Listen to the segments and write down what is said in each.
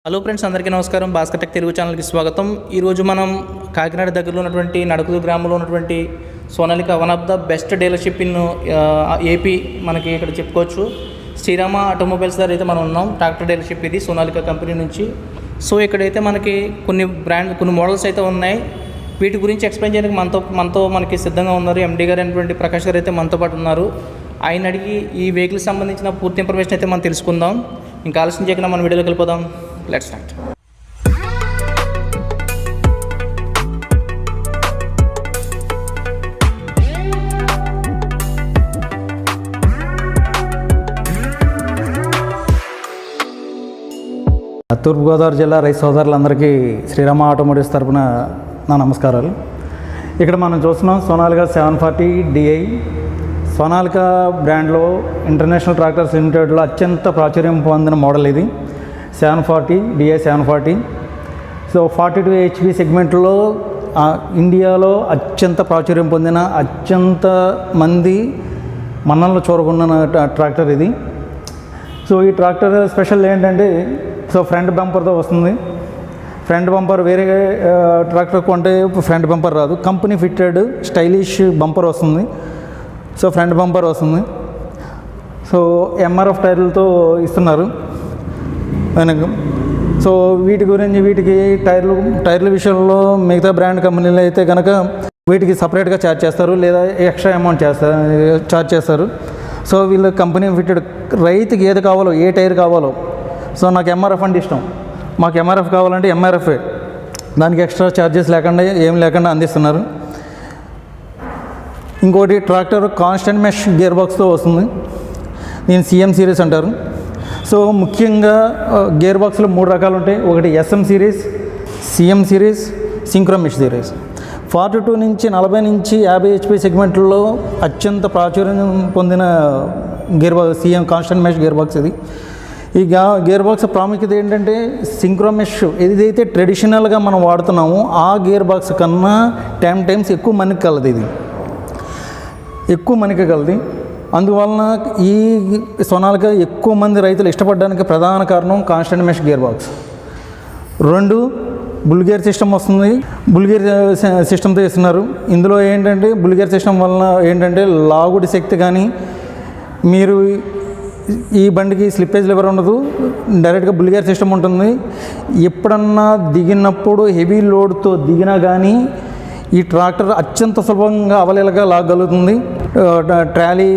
Hello friends, అందరికీ నమస్కారం. Bhaskar tech Telugu ఛానల్కి స్వాగతం. ఈరోజు మనం కాకినాడ దగ్గరలో ఉన్నటువంటి నడకుదురు గ్రామంలో ఉన్నటువంటి Sonalika one of the best dealership in AP మనకి ఇక్కడ చెప్పుకోవచ్చు. శ్రీరామ ఆటోమొబైల్స్ దగ్గర అయితే మనం ఉన్నాం. ట్రాక్టర్ డీలర్షిప్ ఇది సోనాలిక కంపెనీ నుంచి. సో ఇక్కడైతే మనకి కొన్ని మోడల్స్ అయితే ఉన్నాయి. వీటి గురించి ఎక్స్ప్లెయిన్ చేయడానికి మనతో మనకి సిద్ధంగా ఉన్నారు ఎండి గారు అయినటువంటి ప్రకాష్ గారు అయితే మనతో పాటు ఉన్నారు. ఆయన అడిగి ఈ వెహికల్కి సంబంధించిన పూర్తి ఇన్ఫర్మేషన్ అయితే మనం తెలుసుకుందాం. ఇంకా ఆలస్యం చేయకుండా మన వీడియోలోకి వెళ్ళిపోదాం. Let's start. తూర్పుగోదావరి జిల్లా రైతు సోదరులందరికీ శ్రీరామ ఆటోమోటివ్స్ తరఫున నా నమస్కారాలు. ఇక్కడ మనం చూస్తున్నాం సోనాలిక 740 DI. సోనాలిక బ్రాండ్లో ఇంటర్నేషనల్ ట్రాక్టర్స్ లిమిటెడ్లో అత్యంత ప్రాచుర్యం పొందిన మోడల్ ఇది 740 DI 740. సో 42 HP సెగ్మెంట్లో ఇండియాలో అత్యంత ప్రాచుర్యం పొందిన అత్యంత మంది మన్నల్లో చూరగొన్న ట్రాక్టర్ ఇది. సో ఈ ట్రాక్టర్ స్పెషల్ ఏంటంటే ఫ్రంట్ బంపర్తో వస్తుంది. ఫ్రంట్ బంపర్ వేరే ట్రాక్టర్ కొంటే ఫ్రంట్ బంపర్ రాదు, కంపెనీ ఫిట్టెడ్ స్టైలిష్ బంపర్ వస్తుంది. సో ఫ్రంట్ బంపర్ వస్తుంది. సో MRF టైర్లతో ఇస్తున్నారు వెనక. సో వీటికి టైర్ల విషయంలో మిగతా బ్రాండ్ కంపెనీలు అయితే కనుక వీటికి సపరేట్గా ఛార్జ్ చేస్తారు, లేదా ఎక్స్ట్రా అమౌంట్ ఛార్జ్ చేస్తారు. సో వీళ్ళు కంపెనీ ఫిట్టెడ్ రైతుకి ఏది కావాలో, ఏ టైర్ కావాలో, సో నాకు MRF అంటే ఇష్టం, మాకు MRF కావాలంటే MRF దానికి ఎక్స్ట్రా ఛార్జెస్ లేకుండా ఏం లేకుండా అందిస్తున్నారు. ఇంకోటి ట్రాక్టర్ కాన్స్టెంట్ మెష్ గేర్ బాక్స్తో వస్తుంది. దీన్ని CM సిరీస్ అంటారు. సో ముఖ్యంగా గేర్ బాక్స్లో 3 రకాలు ఉంటాయి. ఒకటి SM series, CM series, synchro mesh series. 42 నుంచి 40 నుంచి 50 HP సెగ్మెంట్లో అత్యంత ప్రాచుర్యం పొందిన gear box CM constant mesh gear box ఇది. ఈ గేర్ బాక్స్ ప్రాముఖ్యత ఏంటంటే సింక్రో మెష్ ఏదైతే ట్రెడిషనల్గా మనం వాడుతున్నామో ఆ గేర్ బాక్స్ కన్నా 10 టైమ్స్ ఎక్కువ మన్నిక కలది. అందువలన ఈ సోనాలిక ఎక్కువ మంది రైతులు ఇష్టపడడానికి ప్రధాన కారణం constant mesh gear box. 2 bull gear system వస్తుంది. బుల్ గేర్ సిస్టమ్తో ఇస్తున్నారు. ఇందులో ఏంటంటే బుల్ గేర్ సిస్టమ్ వలన ఏంటంటే లాగుడి శక్తి కానీ, మీరు ఈ బండికి స్లిప్పేజ్ లివర్ ఉండదు, డైరెక్ట్గా బుల్ గేర్ సిస్టమ్ ఉంటుంది. ఎప్పుడన్నా దిగినప్పుడు హెవీ లోడ్తో దిగినా కానీ ఈ ట్రాక్టర్ అత్యంత సులభంగా అవలీలగా లాగలుగుతుంది. ట్రాలీ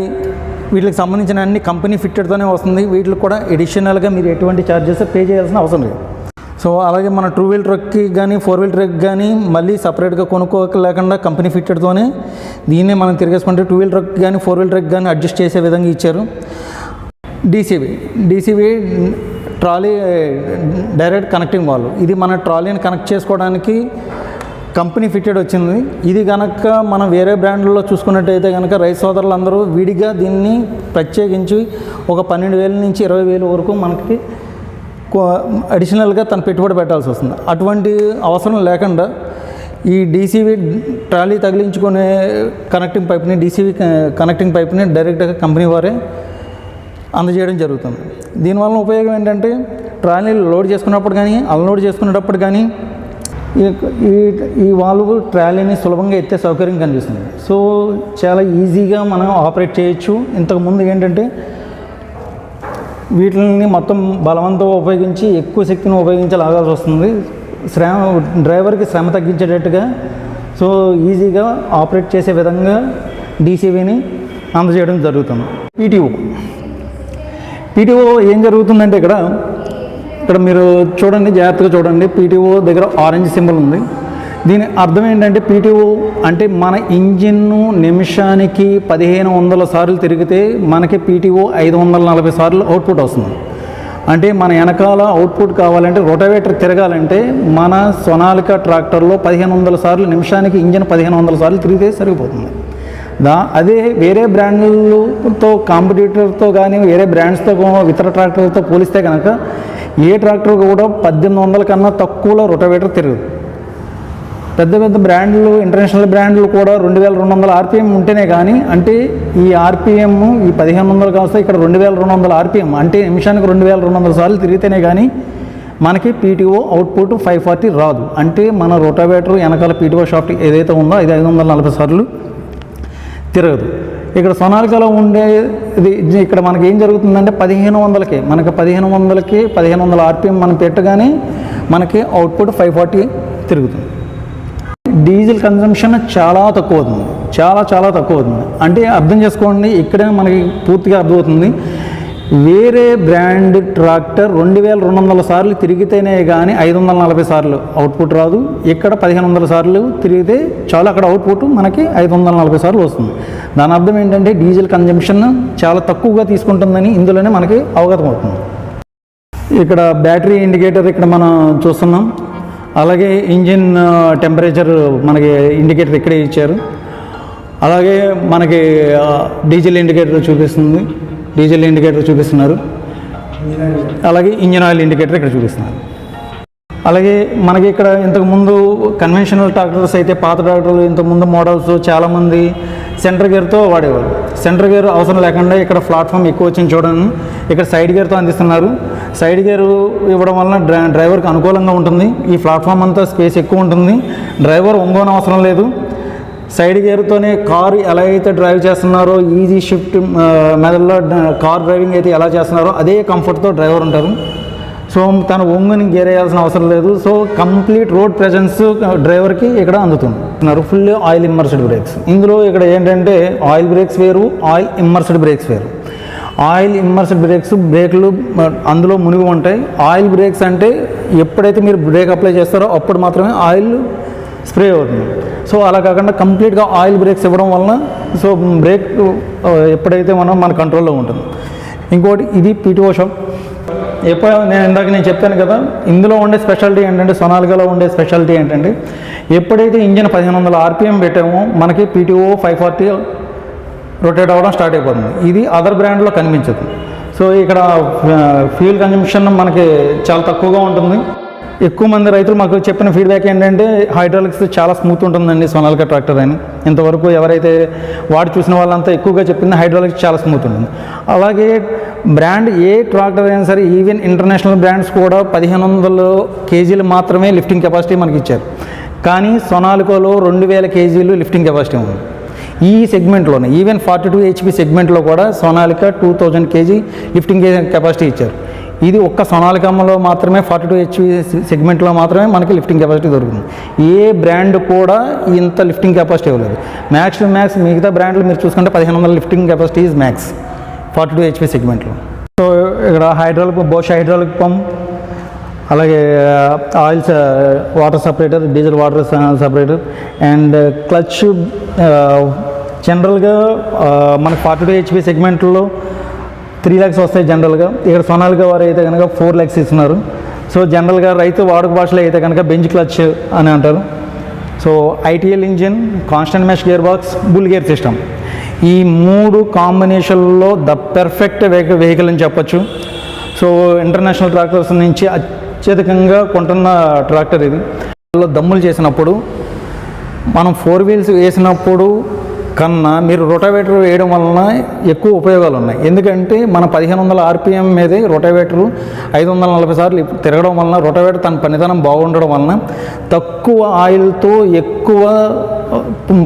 వీటికి సంబంధించిన అన్ని కంపెనీ ఫిట్టెడ్తోనే వస్తుంది. వీటికి కూడా ఎడిషనల్గా మీరు ఎటువంటి ఛార్జెస్ పే చేయాల్సిన అవసరం లేదు. సో అలాగే మన 2 వీల్ ట్రక్కి కానీ 4 వీల్ ట్రక్ కానీ మళ్ళీ సపరేట్గా కొనుక్కోలేకుండా కంపెనీ ఫిట్టెడ్తోనే దీన్నే మనం తిరిగేసుకుంటే 2 వీల్ ట్రక్ కానీ 4 వీల్ ట్రక్ కానీ అడ్జస్ట్ చేసే విధంగా ఇచ్చారు. DCB trolley direct connecting valve. ఇది మన ట్రాలీని కనెక్ట్ చేసుకోవడానికి కంపెనీ ఫిట్టెడ్ వచ్చింది. ఇది కనుక మనం వేరే బ్రాండ్లలో చూసుకున్నట్టయితే కనుక రైతు సోదరులందరూ విడిగా దీన్ని ప్రత్యేకించి ఒక 12,000 నుంచి 20,000 వరకు మనకి అడిషనల్గా తను పెట్టుబడి పెట్టాల్సి వస్తుంది. అటువంటి అవసరం లేకుండా ఈ డీసీబీ ట్రాలీ తగిలించుకునే డీసీబీ కనెక్టింగ్ పైప్ని డైరెక్ట్గా కంపెనీ వారే అందజేయడం జరుగుతుంది. దీనివల్ల ఉపయోగం ఏంటంటే ట్రాలీలు లోడ్ చేసుకున్నప్పుడు కానీ అన్లోడ్ చేసుకునేటప్పుడు కానీ ఈ వాల్వ్ ట్రాలీని సులభంగా ఎత్తే సౌకర్యం కనిపిస్తుంది. సో చాలా ఈజీగా మనం ఆపరేట్ చేయొచ్చు. ఇంతకుముందు ఏంటంటే వీటిని మొత్తం బలవంతం ఉపయోగించి ఎక్కువ శక్తిని ఉపయోగించి లాగాల్సి వస్తుంది. డ్రైవర్కి శ్రమ తగ్గించేటట్టుగా సో ఈజీగా ఆపరేట్ చేసే విధంగా డీసీబీని అందజేయడం జరుగుతుంది. పీటీఓ ఏం జరుగుతుందంటే ఇక్కడ మీరు చూడండి, జాగ్రత్తగా చూడండి. పీటీఓ దగ్గర ఆరెంజ్ సింబల్ ఉంది. దీని అర్థం ఏంటంటే పీటీఓ అంటే మన ఇంజిన్ను నిమిషానికి 1500 సార్లు తిరిగితే మనకి పీటీఓ 540 సార్లు అవుట్పుట్ వస్తుంది. అంటే మన వెనకాల అవుట్పుట్ కావాలంటే రొటవేటర్ తిరగాలంటే మన సోనాలిక ట్రాక్టర్లో 1500 సార్లు నిమిషానికి ఇంజిన్ 1500 సార్లు తిరిగితే సరిపోతుంది. అదే వేరే బ్రాండ్లతో కాంపిటీటర్తో కానీ వేరే బ్రాండ్స్తో ఇతర ట్రాక్టర్లతో పోలిస్తే కనుక ఏ ట్రాక్టర్ కూడా 1800 కన్నా తక్కువలో రొటవేటర్ తిరగదు. పెద్ద బ్రాండ్లు ఇంటర్నేషనల్ బ్రాండ్లు కూడా 2200 RPM ఉంటేనే కానీ, అంటే ఈ RPM ఈ 1500 కాస్త ఇక్కడ 2200 RPM అంటే నిమిషానికి 2200 సార్లు తిరిగితేనే కానీ మనకి పీటీఓ అవుట్పుట్ 540 రాదు. అంటే మన రోటావేటర్ వెనకాల పీటీఓ షాఫ్ట్ ఏదైతే ఉందో అది 540 సార్లు తిరగదు. ఇక్కడ సొనాలికాలో ఉండేది ఇక్కడ మనకి ఏం జరుగుతుందంటే 1500కే మనకి 1500 ఆర్పిఎం మనం పెట్టగానే మనకి అవుట్పుట్ 540 తిరుగుతుంది. డీజిల్ కన్జంప్షన్ చాలా తక్కువ అవుతుంది, చాలా తక్కువ అవుతుంది. అంటే అర్థం చేసుకోండి, ఇక్కడే మనకి పూర్తిగా అర్థమవుతుంది. వేరే బ్రాండ్ ట్రాక్టర్ 2200 సార్లు తిరిగితేనే కానీ 540 సార్లు అవుట్పుట్ రాదు. ఇక్కడ 1500 సార్లు తిరిగితే చాలా అక్కడ అవుట్పుట్ మనకి 540 సార్లు వస్తుంది. దాని అర్థం ఏంటంటే డీజిల్ కన్జంప్షన్ చాలా తక్కువగా తీసుకుంటుందని ఇందులోనే మనకి అవగతం అవుతుంది. ఇక్కడ బ్యాటరీ ఇండికేటర్ ఇక్కడ మనం చూస్తున్నాం. అలాగే ఇంజిన్ టెంపరేచర్ మనకి ఇండికేటర్ ఇక్కడే ఇచ్చారు. అలాగే మనకి డీజిల్ ఇండికేటర్ చూపిస్తున్నారు. అలాగే ఇంజిన్ ఆయిల్ ఇండికేటర్ ఇక్కడ చూపిస్తున్నారు. అలాగే మనకి ఇక్కడ ఇంతకుముందు కన్వెన్షనల్ ట్రాక్టర్స్ అయితే పాత ట్రాక్టర్లు ఇంతకుముందు మోడల్స్ చాలామంది సెంటర్ గేర్తో వాడేవారు. సెంటర్ గేర్ అవసరం లేకుండా ఇక్కడ ప్లాట్ఫామ్ ఎక్కువ వచ్చింది చూడండి. ఇక్కడ సైడ్ గేర్తో అందిస్తున్నారు. సైడ్ గేర్ ఇవ్వడం వలన డ్రైవర్కి అనుకూలంగా ఉంటుంది. ఈ ప్లాట్ఫామ్ అంతా స్పేస్ ఎక్కువ ఉంటుంది. డ్రైవర్ ఒంగోని అవసరం లేదు. సైడ్ గేర్తోనే కారు ఎలా అయితే డ్రైవ్ చేస్తున్నారో ఈజీ షిఫ్ట్ మెదడులో కార్ డ్రైవింగ్ అయితే ఎలా చేస్తున్నారో అదే కంఫర్ట్తో డ్రైవర్ ఉంటారు. సో తను ఒంగుని గేర్ వేయాల్సిన అవసరం లేదు. సో కంప్లీట్ రోడ్ ప్రెజెన్స్ డ్రైవర్కి ఇక్కడ అందుతుంది. Full oil immersed brakes. ఇందులో ఇక్కడ ఏంటంటే ఆయిల్ బ్రేక్స్ వేరు, ఆయిల్ ఇమ్మర్స్డ్ బ్రేక్స్ వేరు. ఆయిల్ ఇమ్మర్స్డ్ బ్రేక్లు అందులో మునిగి ఉంటాయి. ఆయిల్ బ్రేక్స్ అంటే ఎప్పుడైతే మీరు బ్రేక్ అప్లై చేస్తారో అప్పుడు మాత్రమే ఆయిల్ స్ప్రే అవుతుంది. సో అలా కాకుండా కంప్లీట్గా ఆయిల్ బ్రేక్స్ ఇవ్వడం వలన సో బ్రేక్ ఎప్పుడైతే మన కంట్రోల్లో ఉంటుంది. ఇంకోటి ఇది పీటీఓ షాప్. నేను చెప్పాను కదా, ఇందులో ఉండే స్పెషాలిటీ ఏంటంటే సొనాలికాలో ఉండే స్పెషాలిటీ ఏంటంటే ఎప్పుడైతే ఇంజిన్ 1500 ఆర్పిఎం పెట్టామో మనకి పీటీఓ 540 రొటేట్ అవ్వడం స్టార్ట్ అయిపోతుంది. ఇది అదర్ బ్రాండ్లో కనిపించదు. సో ఇక్కడ ఫ్యూయల్ కన్జంప్షన్ మనకి చాలా తక్కువగా ఉంటుంది. ఎక్కువ మంది రైతులు మాకు చెప్పిన ఫీడ్బ్యాక్ ఏంటంటే హైడ్రాలిక్స్ చాలా స్మూత్ ఉంటుందండి సొనాలికా ట్రాక్టర్ అని. ఇంతవరకు ఎవరైతే వాడి చూసిన వాళ్ళంతా ఎక్కువగా చెప్పింది హైడ్రాలిక్స్ చాలా స్మూత్ ఉంటుంది. అలాగే బ్రాండ్ ఏ ట్రాక్టర్ అయినా సరే ఈవెన్ ఇంటర్నేషనల్ బ్రాండ్స్ కూడా 1500 కేజీలు మాత్రమే లిఫ్టింగ్ కెపాసిటీ మనకి ఇచ్చారు. కానీ సొనాలికాలో 2000 కేజీలు లిఫ్టింగ్ కెపాసిటీ ఉంది. ఈ సెగ్మెంట్లోనే ఈవెన్ 42 HP సెగ్మెంట్లో కూడా సొనాలికా 2000 కేజీ లిఫ్టింగ్ కెపాసిటీ ఇచ్చారు. ఇది ఒక్క సొనాలికాలో మాత్రమే 42 HP సెగ్మెంట్లో మాత్రమే మనకి లిఫ్టింగ్ కెపాసిటీ దొరుకుతుంది. ఏ బ్రాండ్ కూడా ఇంత లిఫ్టింగ్ కెపాసిటీ ఇవ్వలేదు. మ్యాక్స్ టు మ్యాక్స్ మిగతా బ్రాండ్లు మీరు చూసుకుంటే 1500 lifting capacity is max 42 HP సెగ్మెంట్లో. సో ఇక్కడ బోష్ హైడ్రాలిక్ పంప్, అలాగే oils water separator, diesel water separator and clutch. జనరల్గా మనకి 42 HP సెగ్మెంట్లో 3 lakhs వస్తాయి జనరల్గా. ఇక్కడ సొనాలికా వారు అయితే కనుక 4 lakhs ఇస్తున్నారు. సో జనరల్గా రైతు వాడుక భాషలో అయితే కనుక బెంచ్ క్లచ్ అని అంటారు. So ITL engine, constant mesh gear box, bull gear system, ఈ 3 కాంబినేషన్లో ద పెర్ఫెక్ట్ వెహికల్ అని చెప్పచ్చు. సో ఇంటర్నేషనల్ ట్రాక్టర్స్ నుంచి అత్యధికంగా కొంటున్న ట్రాక్టర్ ఇది. దమ్ములు చేసినప్పుడు మనం 4 wheels వేసినప్పుడు కన్నా మీరు రొటావేటర్ వేయడం వలన ఎక్కువ ఉపయోగాలు ఉన్నాయి. ఎందుకంటే మన 1500 ఆర్పిఎం మీదే రొటావేటరు 540 సార్లు తిరగడం వలన రొటావేటర్ తన పనితనం బాగుండడం వలన తక్కువ ఆయిల్తో ఎక్కువ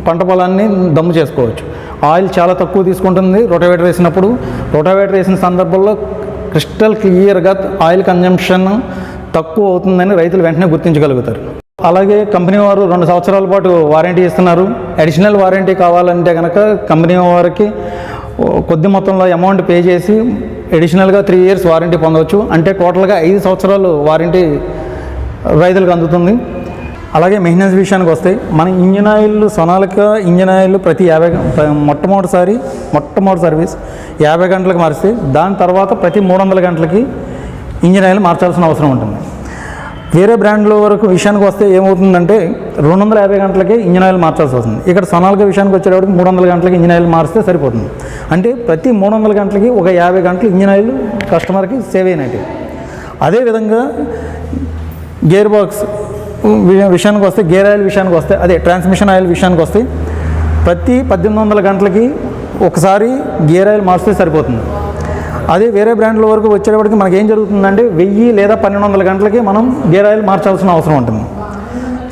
పంట పొలాన్ని దమ్ము చేసుకోవచ్చు. ఆయిల్ చాలా తక్కువ తీసుకుంటుంది రొటావేటర్ వేసినప్పుడు. రొటావేటర్ వేసిన సందర్భంలో క్రిస్టల్ క్లియర్గా ఆయిల్ కన్జంప్షన్ తక్కువ అవుతుందని రైతులు వెంటనే గుర్తించగలుగుతారు. అలాగే కంపెనీ వారు 2 సంవత్సరాల పాటు వారంటీ ఇస్తున్నారు. అడిషనల్ వారంటీ కావాలంటే కనుక కంపెనీ వారికి కొద్ది మొత్తంలో అమౌంట్ పే చేసి అడిషనల్గా 3 years వారంటీ పొందవచ్చు. అంటే టోటల్గా 5 సంవత్సరాలు వారంటీ రైతులకు అందుతుంది. అలాగే మెయింటెనెన్స్ విషయానికి వస్తే మన engine oil Sonalika engine oil ప్రతి మొట్టమొదటి సర్వీస్ 50 గంటలకు మారిస్తే దాని తర్వాత ప్రతి 300 గంటలకి ఇంజిన్ ఆయిల్ మార్చాల్సిన అవసరం ఉంటుంది. వేరే బ్రాండ్ల వరకు విషయానికి వస్తే ఏమవుతుందంటే 250 గంటలకే ఇంజిన్ ఆయిల్ మార్చాల్సి వస్తుంది. ఇక్కడ సొనాలికా విషయానికి వచ్చేటప్పటికి 300 గంటలకి ఇంజిన్ ఆయిల్ మారిస్తే సరిపోతుంది. అంటే ప్రతి 300 గంటలకి ఒక 50 గంటలు ఇంజిన్ ఆయిల్ కస్టమర్కి సేవ్ అయినట్టు. అదేవిధంగా గేర్ బాక్స్ విషయానికి వస్తే, గేర్ ఆయిల్ విషయానికి వస్తే, అదే ట్రాన్స్మిషన్ ఆయిల్ విషయానికి వస్తే ప్రతి 1800 గంటలకి ఒకసారి గేర్ ఆయిల్ మార్చితే సరిపోతుంది. అదే వేరే బ్రాండ్ల వరకు వచ్చేటప్పటికి మనకి ఏం జరుగుతుందంటే 1000 లేదా 1200 గంటలకి మనం గేర్ ఆయిల్ మార్చాల్సిన అవసరం ఉంటుంది.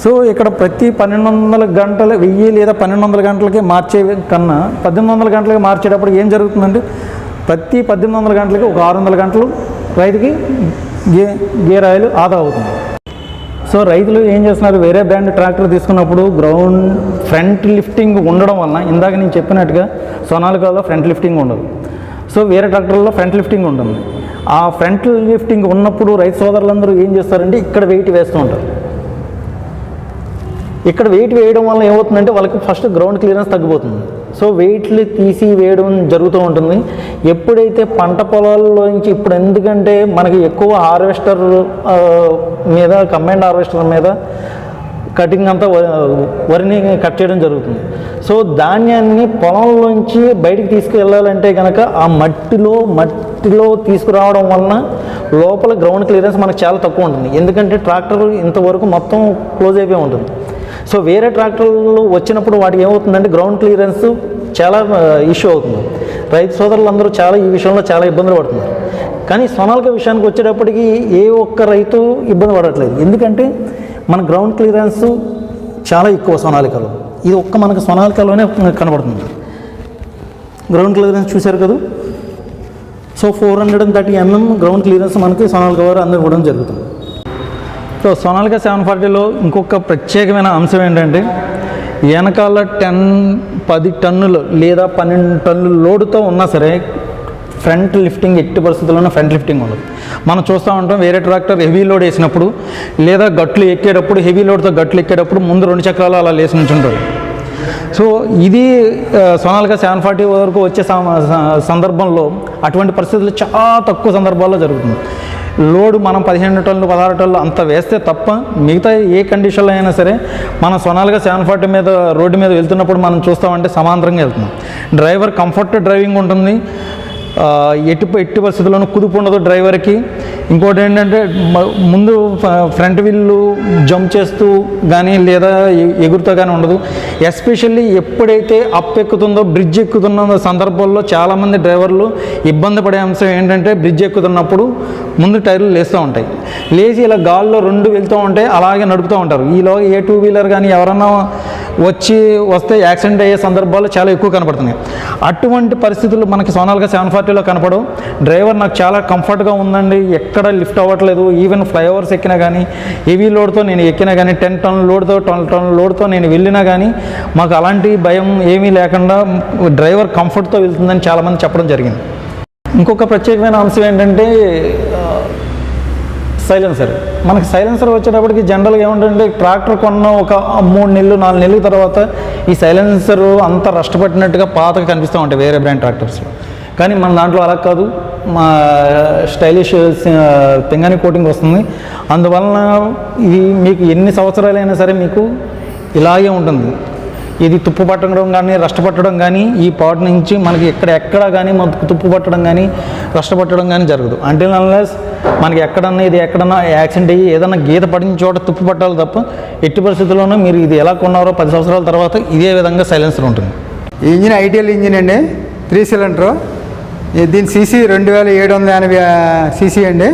సో ఇక్కడ ప్రతి 1200 గంటలు 1000 లేదా 1200 గంటలకి మార్చే కన్నా 1800 గంటలకి మార్చేటప్పుడు ఏం జరుగుతుందంటే ప్రతి 1800 గంటలకి ఒక 600 గంటలు రైతుకి గేర్ ఆయిల్ ఆదా అవుతుంది. సో రైతులు ఏం చేస్తున్నారు, వేరే బ్రాండ్ ట్రాక్టర్ తీసుకున్నప్పుడు గ్రౌండ్ ఫ్రంట్ లిఫ్టింగ్ ఉండడం వలన ఇందాక నేను చెప్పినట్టుగా సోనాలికాలో ఫ్రంట్ లిఫ్టింగ్ ఉండదు. సో వేరే ట్రాక్టర్లో ఫ్రంట్ లిఫ్టింగ్ ఉంటుంది. ఆ ఫ్రంట్ లిఫ్టింగ్ ఉన్నప్పుడు రైతు సోదరులందరూ ఏం చేస్తారంటే ఇక్కడ వెయిట్ వేస్తూ ఉంటారు. ఇక్కడ వెయిట్ వేయడం వల్ల ఏమవుతుందంటే వాళ్ళకి ఫస్ట్ గ్రౌండ్ క్లియరెన్స్ తగ్గిపోతుంది. సో వెయిట్లు తీసి వేయడం జరుగుతూ ఉంటుంది. ఎప్పుడైతే పంట పొలాల్లోంచి ఇప్పుడు ఎందుకంటే మనకి ఎక్కువ హార్వెస్టర్ మీద కంబైన్డ్ హార్వెస్టర్ మీద కటింగ్ అంతా వరిని కట్ చేయడం జరుగుతుంది. సో ధాన్యాన్ని పొలంలోంచి బయటికి తీసుకెళ్ళాలంటే కనుక ఆ మట్టిలో తీసుకురావడం వలన లోపల గ్రౌండ్ క్లియరెన్స్ మనకు చాలా తక్కువ ఉంటుంది. ఎందుకంటే ట్రాక్టర్ ఇంతవరకు మొత్తం క్లోజ్ అయిపోయి ఉంటుంది. సో వేరే ట్రాక్టర్లు వచ్చినప్పుడు వాటికి ఏమవుతుందంటే గ్రౌండ్ క్లియరెన్స్ చాలా ఇష్యూ అవుతుంది. రైతు సోదరులందరూ చాలా ఈ విషయంలో చాలా ఇబ్బందులు పడుతున్నారు. కానీ సోనాలికా విషయానికి వచ్చేటప్పటికి ఏ ఒక్క రైతు ఇబ్బంది పడట్లేదు. ఎందుకంటే మన గ్రౌండ్ క్లియరెన్స్ చాలా ఎక్కువ సోనాలికాలో. ఇది మనకు సోనాలికాలోనే కనబడుతుంది. గ్రౌండ్ క్లియరెన్స్ చూశారు కదా. సో 430 mm గ్రౌండ్ క్లియరెన్స్ మనకి సోనాలికా వారు అందరూ ఇవ్వడం జరుగుతుంది. సో సోనాలికా 740లో ఇంకొక ప్రత్యేకమైన అంశం ఏంటంటే వెనకాల 10 టన్నులు లేదా 12 టన్నుల లోడుతో ఉన్నా సరే ఫ్రంట్ లిఫ్టింగ్ ఎట్టి పరిస్థితుల్లోనే ఫ్రంట్ లిఫ్టింగ్ ఉండదు. మనం చూస్తూ ఉంటాం వేరే ట్రాక్టర్ హెవీ లోడ్ వేసినప్పుడు లేదా గట్లు ఎక్కేటప్పుడు హెవీ లోడ్తో గట్లు ఎక్కేటప్పుడు ముందు 2 చక్రాలు అలా లేచి నుంచుంటారు. సో ఇది సోనాలికా 740 వరకు వచ్చే సందర్భంలో అటువంటి పరిస్థితులు చాలా తక్కువ సందర్భాల్లో జరుగుతుంది. లోడు మనం 15 టన్నులు 16 టన్నులు అంత వేస్తే తప్ప మిగతా ఏ కండిషన్లో అయినా సరే మనం సోనాలికా 740 మీద రోడ్డు మీద వెళ్తున్నప్పుడు మనం చూస్తామంటే సమాంతరంగా వెళ్తున్నాం. డ్రైవర్ కంఫర్ట్ డ్రైవింగ్ ఉంటుంది. ఎట్టి పరిస్థితుల్లోనూ కుదుపు ఉండదు డ్రైవర్కి. ఇంకోటి ఏంటంటే ముందు ఫ్రంట్ వీళ్ళు జంప్ చేస్తూ కానీ లేదా ఎగురుతో కానీ ఉండదు. ఎస్పెషల్లీ ఎప్పుడైతే అప్ ఎక్కుతుందో బ్రిడ్జ్ ఎక్కుతున్న సందర్భాల్లో చాలామంది డ్రైవర్లు ఇబ్బంది పడే అంశం ఏంటంటే బ్రిడ్జ్ ఎక్కుతున్నప్పుడు ముందు టైర్లు లేస్తూ ఉంటాయి. లేచి ఇలా గాల్లో 2 వెళ్తూ ఉంటాయి, అలాగే నడుపుతూ ఉంటారు. ఈలోగా ఏ 2 వీలర్ కానీ ఎవరన్నా వస్తే యాక్సిడెంట్ అయ్యే సందర్భాలు చాలా ఎక్కువ కనపడుతున్నాయి. అటువంటి పరిస్థితులు మనకి సోనాలికా 740లో కనపడవు. డ్రైవర్ నాకు చాలా కంఫర్ట్గా ఉందండి, ఎక్కడ లిఫ్ట్ అవ్వట్లేదు. ఈవెన్ ఫ్లైఓవర్స్ ఎక్కినా కానీ హెవీ లోడ్తో నేను ఎక్కినా కానీ 10 టన్నుల లోడ్తో 12 టన్నుల లోడ్తో నేను వెళ్ళినా కానీ మాకు అలాంటి భయం ఏమీ లేకుండా డ్రైవర్ కంఫర్ట్తో వెళ్తుందని చాలామంది చెప్పడం జరిగింది. ఇంకొక ప్రత్యేకమైన అంశం ఏంటంటే సైలెన్సర్. మనకి సైలెన్సర్ వచ్చేటప్పటికి జనరల్గా ఏమంటే ట్రాక్టర్ కొన్న ఒక 3 నెలలు 4 నెలల తర్వాత ఈ సైలెన్సర్ అంతా రష్టపట్టినట్టుగా పాతగా కనిపిస్తూ ఉంటాయి వేరే బ్రాండ్ ట్రాక్టర్స్లో. కానీ మన దాంట్లో అలా కాదు, మా స్టైలిష్ పింగాణి కోటింగ్ వస్తుంది. అందువలన ఇది మీకు ఎన్ని సంవత్సరాలైనా సరే మీకు ఇలాగే ఉంటుంది. ఇది తుప్పు పట్టడం కానీ రష్టపట్టడం కానీ ఈ పాట్ నుంచి మనకి ఎక్కడ కానీ మనకు తుప్పు పట్టడం కానీ రష్టపట్టడం కానీ జరగదు. అంటే అన్లెస్ మనకి ఎక్కడన్నా యాక్సిడెంట్ అయ్యి ఏదైనా గీత పడిన చోట తుప్పు పట్టాలి తప్ప ఎట్టి పరిస్థితుల్లోనూ మీరు ఇది ఎలా కొన్నారో 10 సంవత్సరాల తర్వాత ఇదే విధంగా సైలెన్సర్ ఉంటుంది. ఈ ఇంజిన్ ఐటీఎల్ ఇంజిన్ అండి, 3 సిలిండరు. దీని సీసీ 2780 సీసీ అండి.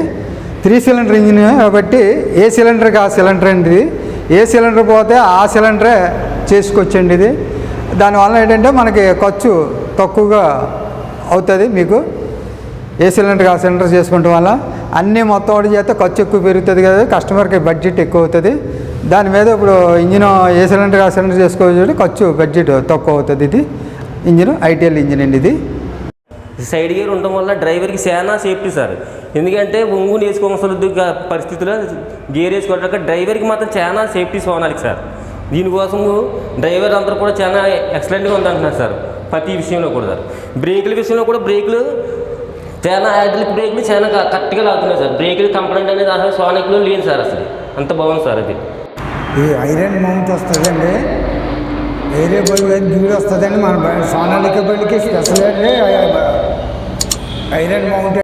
3 సిలిండర్ ఇంజిన్ కాబట్టి ఏ సిలిండర్కి ఆ సిలిండర్ అండి. ఏ సిలిండర్ పోతే ఆ సిలిండరే చేసుకోవచ్చండి. ఇది దానివల్ల ఏంటంటే మనకి ఖర్చు తక్కువగా అవుతుంది. మీకు ఏ సిలిండర్కి ఆ సిలిండర్ చేసుకోవడం వల్ల అన్నీ మొత్తం ఒకటి చేస్తే ఖర్చు ఎక్కువ పెరుగుతుంది కదా, కస్టమర్కి బడ్జెట్ ఎక్కువ అవుతుంది. దాని మీద ఇప్పుడు ఇంజిన్ ఏ సిలిండర్ ఆ సిలిండర్ చేసుకోవచ్చు, ఖర్చు బడ్జెట్ తక్కువ అవుతుంది. ఇది ఇంజిన్ ఐటీఎల్ ఇంజిన్ అండి. ఇది సైడ్ గేర్ ఉండడం వల్ల డ్రైవర్కి చాలా సేఫ్టీ సార్. ఎందుకంటే ఒంగుని వేసుకోవాల్సిన పరిస్థితుల్లో గేర్ వేసుకోవడానికి డ్రైవర్కి మాత్రం చాలా సేఫ్టీ సోనాలిక సార్. దీనికోసం డ్రైవర్ అందరూ కూడా చాలా ఎక్సలెంట్గా ఉందంటున్నారు సార్. ప్రతి విషయంలో కూడా సార్. బ్రేకుల విషయంలో కూడా బ్రేకులు చాలా హైడ్రాలిక్ బ్రేకులు చాలా కరెక్ట్గా లాగుతున్నాయి సార్. బ్రేకులు కంప్లైంట్ అనేది అసలు సోనాలికలో లేదు సార్. అసలు అంత బాగుంది సార్. అది ఈ ఐరన్ మౌంట్ వస్తుందండి, వేరే బళ్ళు దిగుడు వస్తుందండి. మన సోనాలిక బళ్ళకి స్పెషల్ అంటే ఐరన్ మౌంట్